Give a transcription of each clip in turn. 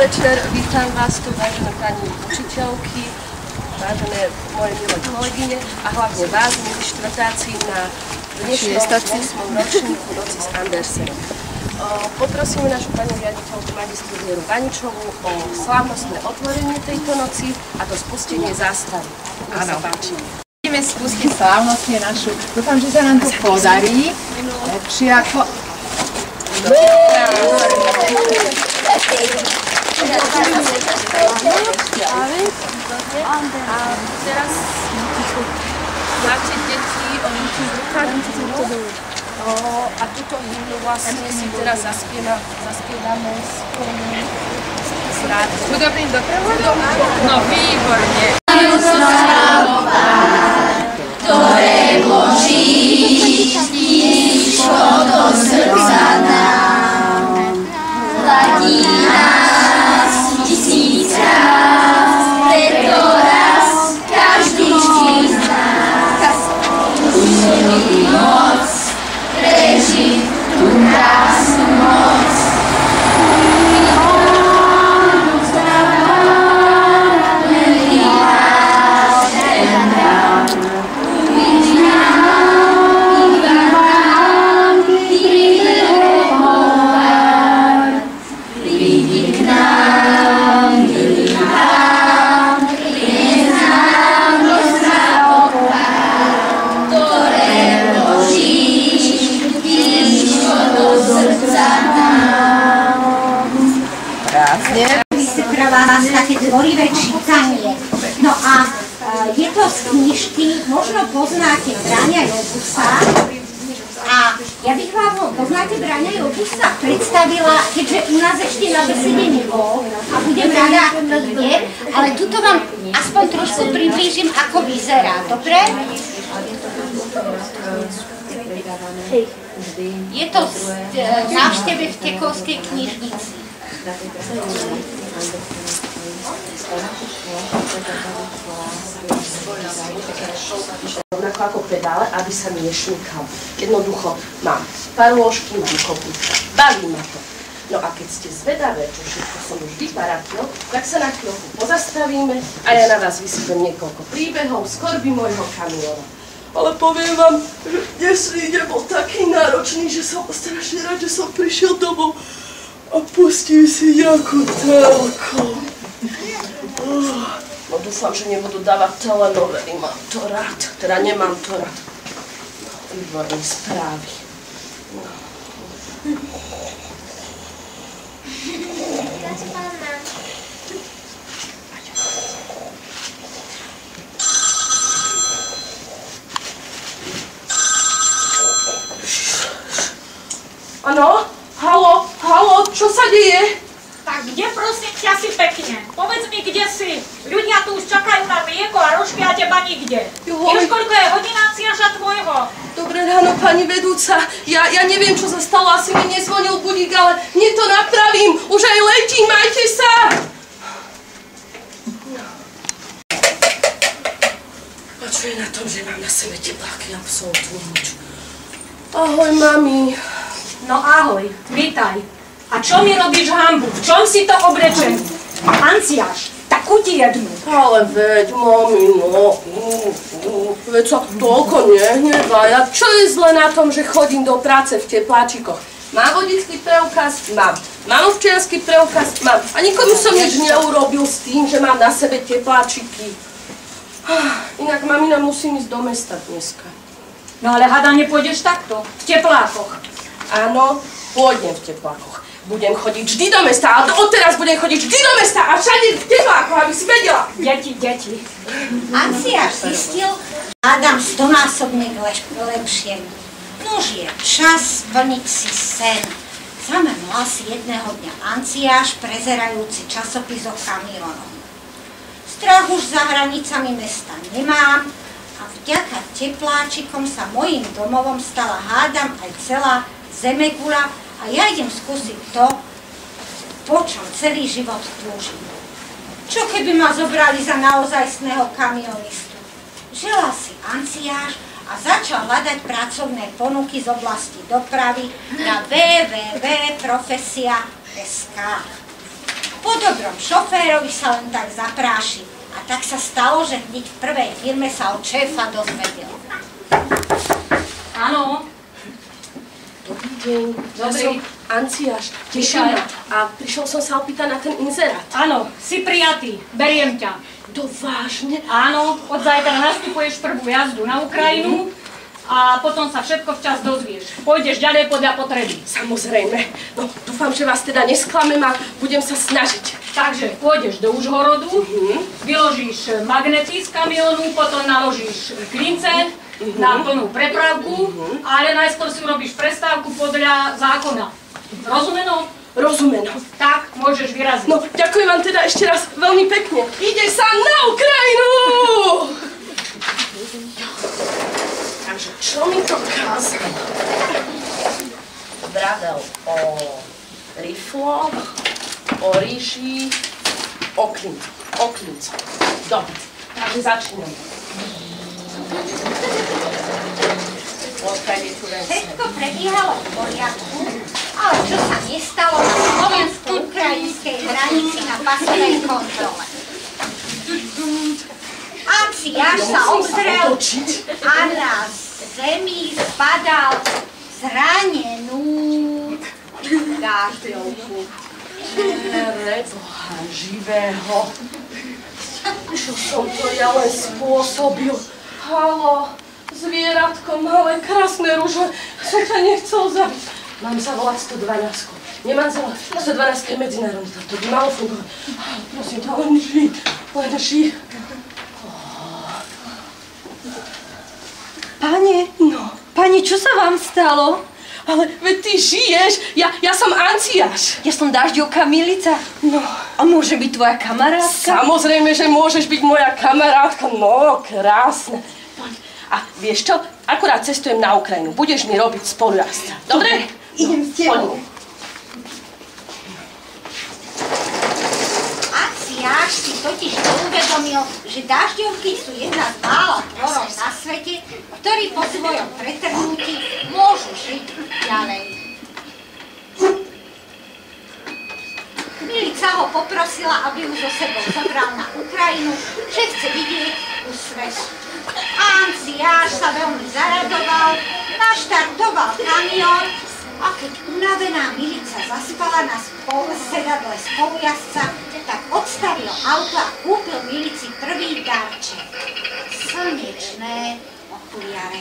večer, vítam vás tu, vážené pani učiteľky, vážené moje milé kolegyne a hlavne vás, milí štvrtáci, na dnešnom 8. ročníku Noci s Andersenom. Poprosíme našu pani riaditeľku magistru Vieru Vaničovú o slávnostné otvorenie tejto noci a to spustenie zástavy. Nech sa páči. Ideme spustiť slávnostne našu. Dúfam, že sa nám to podarí. Lepšie ako... A teraz máte deti a túto hymnu vlastne si teraz zaspievame s rádiom. S hudobným doprovodom? No výborne. Ktoré vložíš ticho do srdca nám, hladí nás tisíc ráz, preto raz každý z nás usilí moc prežiť tú krásnu noc. Vás také tvorivé čítanie. No a je to z knižky, možno poznáte Braňa Jobusa. A ja bych vám, poznáte Braňa Jobusa, predstavila, keďže u nás ešte na besede nebol a budem rada, ak príde, ale tuto vám aspoň trošku priblížim, ako vyzerá, dobre? Je to z návšteve v Tekovskej knižnici. Rovnako ako pedále, aby sa mi nešmykal. Jednoducho mám pár lôžky, mám kopútka. Baví ma to. No a keď ste zvedavé, čo všetko som už vyparatil, tak sa na chvíľku pozastavíme a ja na vás vysypem niekoľko príbehov z korby môjho kamiona. Ale poviem vám, že dnesný deň bol taký náročný, že som strašne rád, že som prišiel domov a pustím si nejakú telku. No dúfam, že nebudú dávať telenovely, mám to rád. Teda nemám to rád. Výborné správy. Áno? Haló, čo sa deje? Tak kde prosím ťa si pekne? Povedz mi, kde si? Ľudia tu už čakajú na mlieko a rožky a teba nikde. Vieš, koľko je hodina Ciaša tvojho? Dobré ráno, pani vedúca. Ja neviem, čo sa stalo, asi mi nezvonil budík, ale mne to napravím. Už aj letím, majte sa! A čo je na tom, že mám na sebe tepláky, absolútne nič. Ahoj, mami. No ahoj, vítaj. A čo mi robíš hanbu? V čom si to oblečený? Anciáš, tak uti jednu. Ale veď, mami, no. Veď sa toľko nehnevá. Čo je zle na tom, že chodím do práce v tepláčikoch? Mám vodický preukaz? Mám. Mám občiansky preukaz? Mám. A nikomu som nič neurobil s tým, že mám na sebe tepláčiky. Inak, mamina, musím ísť do mesta dneska. No ale hada, nepôjdeš takto, v teplákoch. Áno, pôjdem v teplákoch. Budem chodiť vždy do mesta, ale odteraz budem chodiť vždy do mesta a všade v teplákoch, aby si vedela. Deti. Anciáš zistil, hádam 100-násobne lepšie. Nuž je čas splniť si sen. Zamenula si jedného dňa Anciáš, prezerajúci časopis o kamionoch. Strach už za hranicami mesta nemám a vďaka tepláčikom sa mojím domovom stala, hádam, aj celá zemegula a ja idem skúsiť to, po čom celý život túžim. Čo keby ma zobrali za naozajstného kamionistu? Želal si Anciáš a začal hľadať pracovné ponuky z oblasti dopravy na www.profesia.sk. Po dobrom šoférovi sa len tak zaprášil. A tak sa stalo, že hneď v prvej firme sa od šéfa dozvedel. Áno. Dobrý deň. Dobrý. Ja som Anciáš, teším ma. A prišiel som sa opýtať na ten inzerát. Áno, si prijatý. Beriem ťa. To vážne? Áno, od zajtra nastupuješ prvú jazdu na Ukrajinu a potom sa všetko včas dozvieš. Pôjdeš ďalej podľa potreby. Samozrejme. No, dúfam, že vás teda nesklamem a budem sa snažiť. Takže pôjdeš do Užhorodu, vyložíš magnety z kamionu, potom naložíš klince na plnú prepravku, ale najskôr si urobíš prestávku podľa zákona. Rozumeno? Rozumeno. Tak, môžeš vyraziť. No, ďakujem vám teda ešte raz veľmi pekne. Ide sa na Ukrajinu! Takže čo mi to kázal? Vravel o rifloch, o ríši, o klincoch. Dobre, takže začíname. Všetko prebiehalo v poriadku, ale čo sa nestalo na slovensko-ukrajinskej hranici na pasovej kontrole. Anciáš sa obzrel a na zemi spadal zranenú dážďovku. Preboha živého. Čo som to ja len spôsobil? Haló, zvieratko, malé, krásne rúže, som ťa nechcel zabiť. Mám zavolať 112. Nemám zavolať 112 je medzinárodný, to by malo fungovať. Prosím ťa, len ži. Pane, čo sa vám stalo? Ale veď ty žiješ, ja som Anciáš. Ja som Dažďovka Milica. No. A môže byť tvoja kamarátka? Samozrejme, že môžeš byť moja kamarátka, no krásne. Poď. A vieš čo, akurát cestujem na Ukrajinu, budeš mi robiť spolujazdca. Dobre? Idem s tebou. Anciáš si totiž uvedomil, že dažďovky sú jedna z mála tvorov na svete, ktorí po svojom pretrhnutí môžu žiť ďalej. Milica ho poprosila, aby ju so sebou zobral na Ukrajinu, že chce vidieť kus sveta. Anciáš sa veľmi zaradoval, naštartoval kamión a keď unavená Milica zaspala na sedadle spolujazdca, tak odstavil auto a kúpil Milici prvý darček. Slnečné okuliare.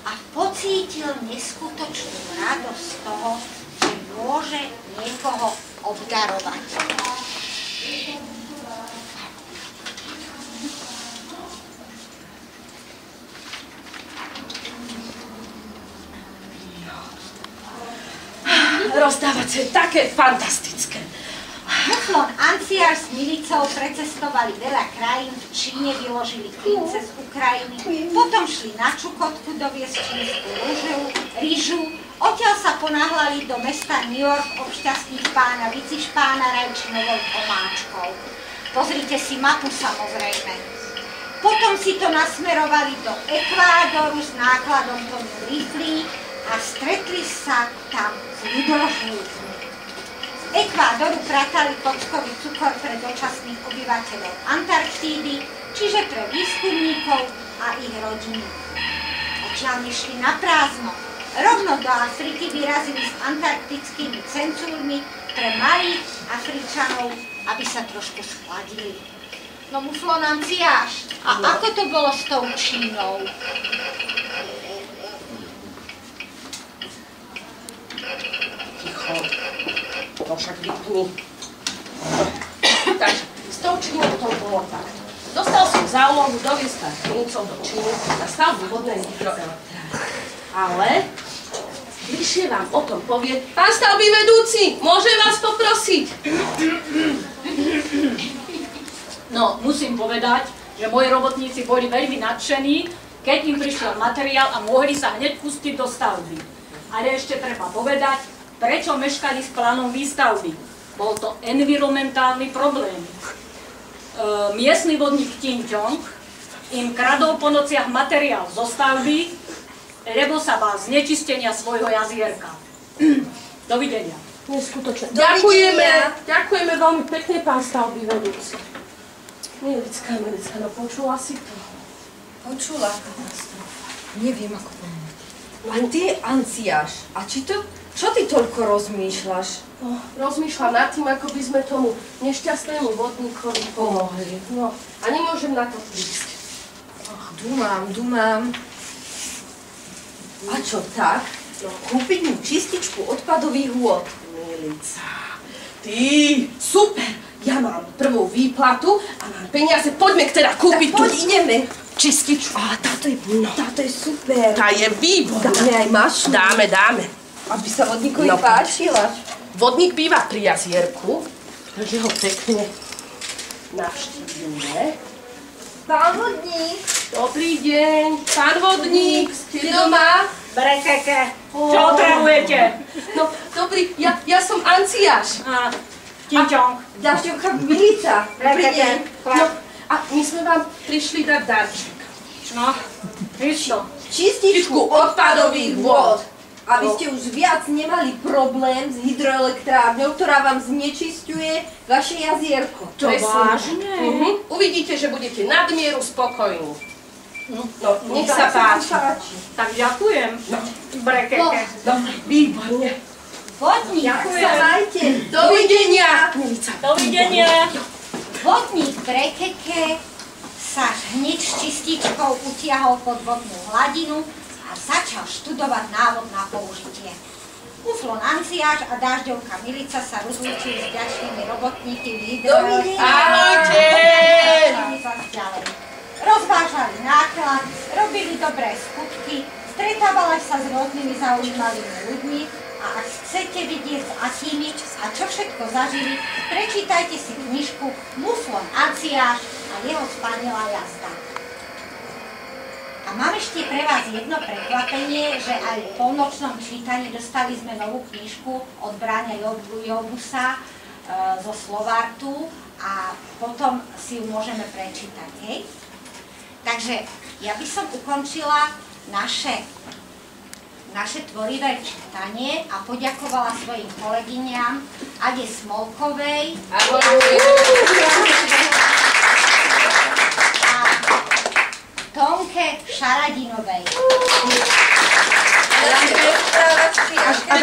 A pocítil neskutočnú radosť z toho, že môže niekoho obdarovať. Rozdávať je také fantastické. Muflon Anciáš s Milicou precestovali veľa krajín, v Číne vyložili klince z Ukrajiny, potom šli na Čukotku doviesť čínsku rýžu, odtiaľ sa ponáhľali do mesta New York obšťastniť pána Vicišpána rajčinovou omáčkou. Pozrite si mapu samozrejme. Potom si to nasmerovali do Ekvádoru s nákladom plným riflí a stretli sa tam s ľudožníkmi. Z Ekvádoru pratali kockový cukor pre dočasných obyvateľov Antarktídy, čiže pre výskumníkov a ich rodiny. Odtiaľ nešli na prázdno. Rovno do Afriky vyrazili s antarktickými cencúrmi pre malých Afričanov, aby sa trošku schladili. No Muflon Anciáš, a ako to bolo s tou Čínou? Ticho. To však vypni. Takže, s tou Čínou to bolo takto. Dostal som za úlohu doviesť pár klincov do Číny na stavbu vodnej hydroelektrárne. Ale bližšie vám o tom povie pán stavby vedúci, môžem vás poprosiť? No, musím povedať, že moji robotníci boli veľmi nadšení, keď im prišiel materiál a mohli sa hneď pustiť do stavby. Ale ešte treba povedať, prečo meškali s plánom výstavby. Bol to environmentálny problém. Miestny vodník Tinťong im kradol po nociach materiál zo stavby, lebo sa bál znečistenia svojho jazierka. Dovidenia. Neskutočné. Ďakujeme veľmi pekne, pán stavby vedúci. Milická, no počula si to? Počula. Neviem, ako pomôcť. A ty, Anciáš, a čo ty toľko rozmýšľaš? Rozmýšľam nad tým, ako by sme tomu nešťastnému vodníkovi pomohli. No, a nemôžem na to prísť. Ach, dumám. A čo tak? No, kúpiť mu čističku odpadových vôd. Milica, ty, super! Ja mám prvú výplatu a mám peniaze, poďme teda kúpiť tak poď, ideme. Čističku. Á, táto je super. Tá je výborná. Dáme aj mašu. Dáme. Aby sa vodníkovi páčila. Vodník býva pri jazierku, takže ho pekne navštívime. Pán vodník. Dobrý deň. Pán vodník, ste doma? Brekeke, čo otravujete? No, dobrý, ja som Anciáš. Tinčong. Dažďovka Milica. Dobrý deň. No, a my sme vám prišli dať darček. No, isto. Čističku odpadových vôd. Aby ste už viac nemali problém s hydroelektrárňou, ktorá vám znečisťuje vaše jazierko. To vážne? Uvidíte, že budete nadmieru spokojní. No, nech sa páči. Tak ďakujem. Brekeke. Výborne. Vodník, Ďakujem. Dovidenia. Dovidenia. Vodník Brekeke sa hneď s čističkou utiahol pod vodnú hladinu a začal študovať návod na použitie. Muflon Anciáš a Dažďovka Milica sa rozlúčili s vďačnými robotníky v hydroelektrárni. Ahojte! Rozvážali náklad, robili dobré skutky, stretávali sa s rôznymi zaujímavými ľuďmi a ak chcete vidieť s akými a čo všetko zažili, prečítajte si knižku Muflon Anciáš a jeho spanilá jazda. A mám ešte pre vás jedno prekvapenie, že aj v polnočnom čítaní dostali sme novú knižku od Bráňa Jobusa zo Slovartu a potom si ju môžeme prečítať, hej? Takže ja by som ukončila naše tvorivé čítanie a poďakovala svojim kolegyňam Ade Smolkovej a Tonke Šaradinovej. A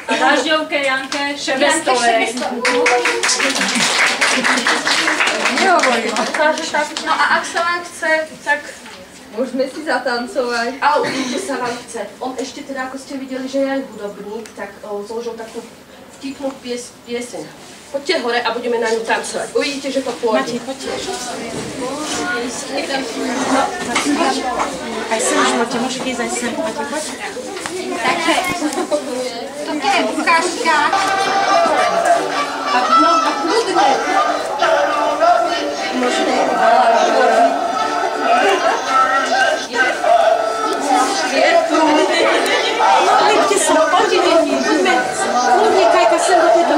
Dažďovke Janke Šebestovej. Nehovorím. No a ak sa vám chce, tak... Môžeme si zatancovať. A určite sa vám chce. On ešte teda, ako ste videli, že je aj hudobník, tak zložil takú vtipnú pieseň. Poďte hore a budeme na ňu tancovať. Uvidíte, že to pôjde. Poďte. Aj sem už máte, môžete ísť aj sem. Poď. Takže toto je ukážka. A kľudne. Možné. Poďte sa, poďte, deti, poďme. Kľudne, Kajka, sem do tejto